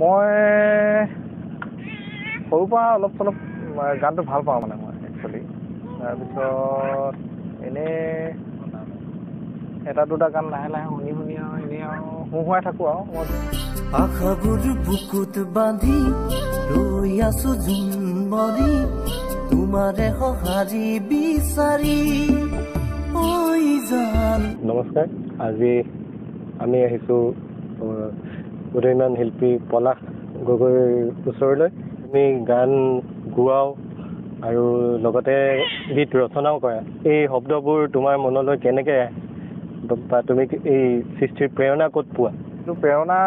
মই সৰুৰ পৰা অলপ চলপ গানটো ভাল পাওঁ মানে মই একচুৱেলি। তাৰপিছত এনেই এটা দুটা গান লাহে লাহে শুনি শুনি আৰু এনেই আৰু হুঁহুৱাই থাকোঁ আৰু মই আশাবোৰ বুকুত বান্ধি ৰৈ আছো জুনমনি তোমাৰে সঁহাৰি বিচাৰি ঐ জান। নমস্কাৰ, আজি আমি আহিছোঁ উদয়মান শিল্পী পলাশ গগৈৰ ওচৰলৈ। তুমি গান গোৱাও আৰু লগতে গীত ৰচনাও কৰা। এই শব্দবোৰ তোমাৰ মনলৈ কেনেকৈ আহে বা তুমি এই সৃষ্টিৰ প্ৰেৰণা ক'ত পোৱা? এইটো প্ৰেৰণা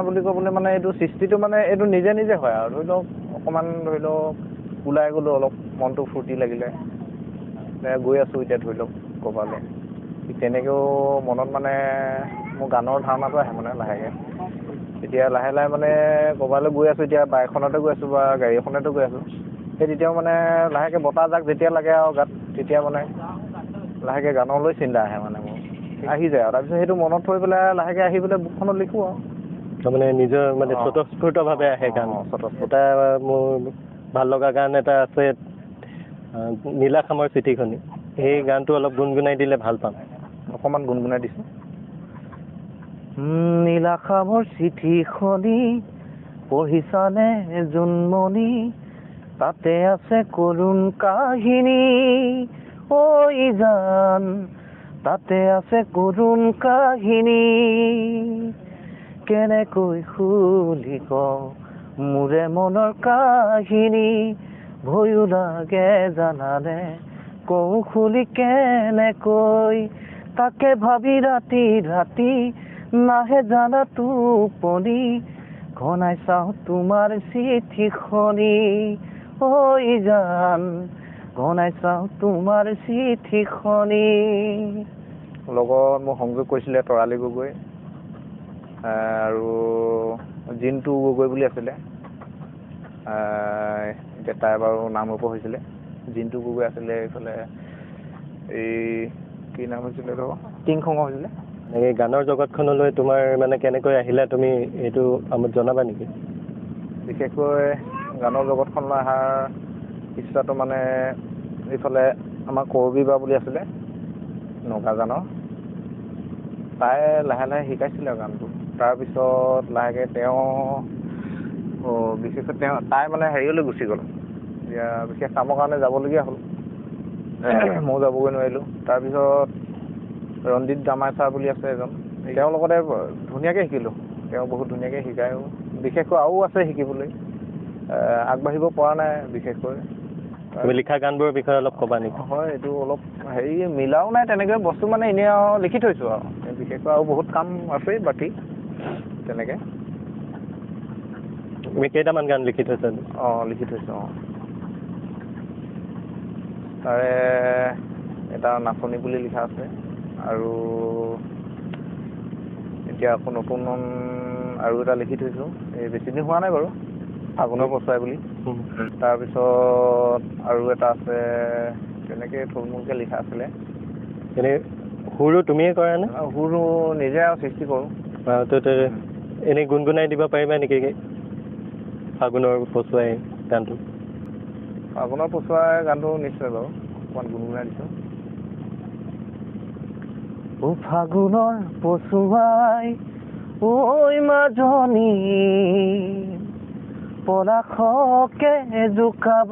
বুলি ক'বলৈ মানে এইটো সৃষ্টিটো মানে এইটো নিজে নিজে হয় আৰু ধৰি লওক অকণমান ধৰি লওক ওলাই গ'লোঁ অলপ মনটো ফূৰ্তি লাগিলে গৈ আছোঁ এতিয়া ধৰি লওক ক'ৰবালৈ ঠিক তেনেকৈও মনত মানে মোৰ গানৰ ধাৰণাটো আহে মানে লাহেকৈ। এতিয়া লাহে লাহে মানে ক'ৰবালৈ গৈ আছোঁ, এতিয়া বাইকখনতে গৈ আছোঁ বা গাড়ী এখনতে গৈ আছোঁ, সেই তেতিয়াও মানে লাহেকৈ বতাহ যাক যেতিয়া লাগে আৰু গাত তেতিয়া মানে লাহেকৈ গানলৈ চিন্তা আহে মানে মোৰ আহি যায় আৰু তাৰপিছত সেইটো মনত থৈ পেলাই লাহেকৈ আহি পেলাই বুকখনত লিখোঁ আৰু তাৰমানে নিজৰ মানে স্বতঃস্ফূৰ্তভাৱে আহে গান। এটা মোৰ ভাল লগা গান এটা আছে, নীলাখামৰ চিঠিখনি। সেই গানটো অলপ গুণগুণাই দিলে ভাল পাম। অকণমান গুণগুণাই দিছোঁ। নীলাখামৰ চিঠিখনি পঢ়িছানে জোনমণি, তাতে আছে কৰুণ কাহিনী ঐ জান, তাতে আছে কৰুণ কাহিনী। কেনেকৈ খুলি কওঁ মোৰে মনৰ কাহিনী, ভয়ো লাগে জানানে কওঁ খুলি কেনেকৈ, তাকে ভাবি ৰাতি ৰাতি নাহে জানা টোপনি, ঘনাই চাওঁ তোমাৰ চিঠিখনি ঐ জান, ঘনাই চাওঁ তোমাৰ চিঠিখনি। লগত মোক সংযোগ কৰিছিলে তৰালি গগৈ আৰু জিন্তু গগৈ বুলি আছিলে। এতিয়া তাই বাৰু নামৰূপ হৈছিলে। জিন্তু গগৈ আছিলে, এইফালে এই কি নাম হৈছিলে ৰ'ব, টিংখং হৈছিলে। এই গানৰ জগতখনলৈ তোমাৰ মানে কেনেকৈ আহিলা তুমি এইটো আমাক জনাবা নেকি? বিশেষকৈ গানৰ জগতখনলৈ অহাৰ ইচ্ছাটো মানে এইফালে আমাৰ কৰবী বা বুলি আছিলে নগাজানৰ, তাই লাহে লাহে শিকাইছিলে আৰু গানটো। তাৰপিছত লাহেকৈ বিশেষকৈ তাই মানে হেৰিয়লৈ গুচি গ'ল, এতিয়া বিশেষ কামৰ কাৰণে যাবলগীয়া হ'ল, ময়ো যাবগৈ নোৱাৰিলোঁ। তাৰপিছত ৰঞ্জিত দামাই ছাৰ বুলি আছে এজন, তেওঁৰ লগতে ধুনীয়াকৈ শিকিলোঁ। তেওঁ বহুত ধুনীয়াকৈ শিকায়ো, বিশেষকৈ আৰু আছে শিকিবলৈ, আগবাঢ়িব পৰা নাই বিশেষকৈ। তুমি লিখা গানবোৰৰ বিষয়ে অলপ ক'বা নেকি? হয়, এইটো অলপ হেৰি মিলাও নাই তেনেকৈ বস্তু মানে এনেই আৰু লিখি থৈছোঁ আৰু বিশেষকৈ আৰু বহুত কাম আছেই বাকী তেনেকৈ। তুমি কেইটামান গান লিখি থৈছা? লিখি থৈছোঁ তাৰে এটা নাচনী বুলি লিখা আছে, আৰু এতিয়া আকৌ নতুন আৰু এটা লিখি থৈছোঁ, এই বেছি দিন হোৱা নাই বাৰু, ফাগুনৰ পছুৱাই বুলি। তাৰপিছত আৰু এটা আছে তেনেকৈ থুলমূলকৈ লিখা আছিলে। এনেই সুৰো তুমিয়ে কৰা নে? সুৰো নিজে আৰু সৃষ্টি কৰোঁ। এনেই গুণগুণাই দিব পাৰিবা নেকি ফাগুনৰ পছুৱাই গানটো? ফাগুনৰ পছুৱাই গানটো নিশ্চয় বাৰু অকণমান গুণগুণাই দিছোঁ। ফাগুনৰ পছুৱাই ঐ মাজনী, পলাশকে জোকাব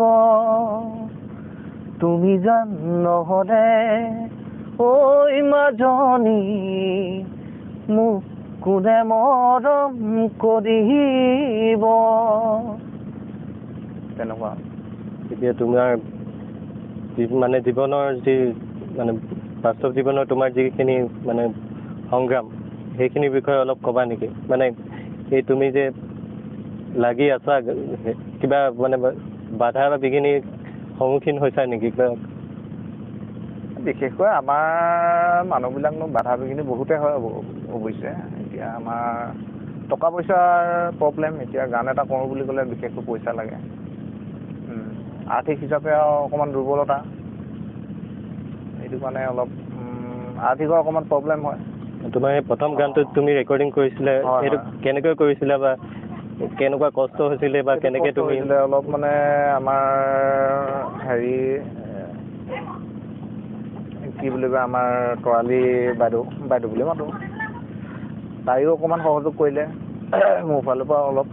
তুমি জান নহ'লে ঐ মাজনী, মোক কোনে মৰম কৰিব। তেনেকুৱা। এতিয়া তোমাৰ মানে জীৱনৰ যি মানে বাস্তৱ জীৱনৰ তোমাৰ যিখিনি মানে সংগ্ৰাম, সেইখিনিৰ বিষয়ে অলপ ক'বা নেকি? মানে এই তুমি যে লাগি আছা, কিবা মানে বাধা বা বিঘিনিৰ সন্মুখীন হৈছা নেকি? বিশেষকৈ আমাৰ মানুহবিলাকনো বাধা বিঘিনি বহুতে হয় অৱশ্যে। এতিয়া আমাৰ টকা পইচাৰ প্ৰব্লেম। এতিয়া গান এটা কৰোঁ বুলি ক'লে বিশেষকৈ পইচা লাগে, আৰ্থিক হিচাপে আৰু অকণমান দুৰ্বলতা, সেইটো কাৰণে অলপ আৰ্থিকৰ অকণমান প্ৰব্লেম হয়। তোমাৰ এই প্ৰথম গানটো তুমি ৰেকৰ্ডিং কৰিছিলা, সেইটো কেনেকৈ কৰিছিলা বা কেনেকুৱা কষ্ট হৈছিলে বা কেনেকৈ কষ্ট তুমি হৈছিলে অলপ মানে আমাৰ হেৰি কি বুলি কয় আমাৰ তৰালি বাইদেউ বুলি মাতো তাইও অকণমান সহযোগ কৰিলে মোৰ ফালৰ পৰা অলপ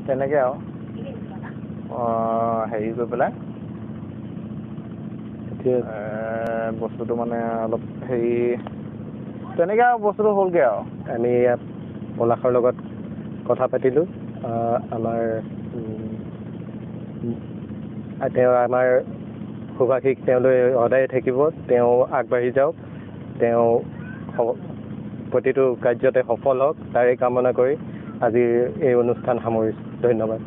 তেনেকৈ আৰু হেৰি কৰি পেলাই বস্তুটো মানে অলপ হেৰি তেনেকৈ আৰু বস্তুটো হ'লগৈ আৰু আমি ইয়াত পলাশৰ লগত কথা পাতিলোঁ আমাৰ তেওঁ আমাৰ সুভাষিক তেওঁলৈ সদায় থাকিব তেওঁ আগবাঢ়ি যাওক তেওঁ প্ৰতিটো কাৰ্যতে সফল হওক তাৰে কামনা কৰি আজিৰ এই অনুষ্ঠান সামৰিছোঁ ধন্যবাদ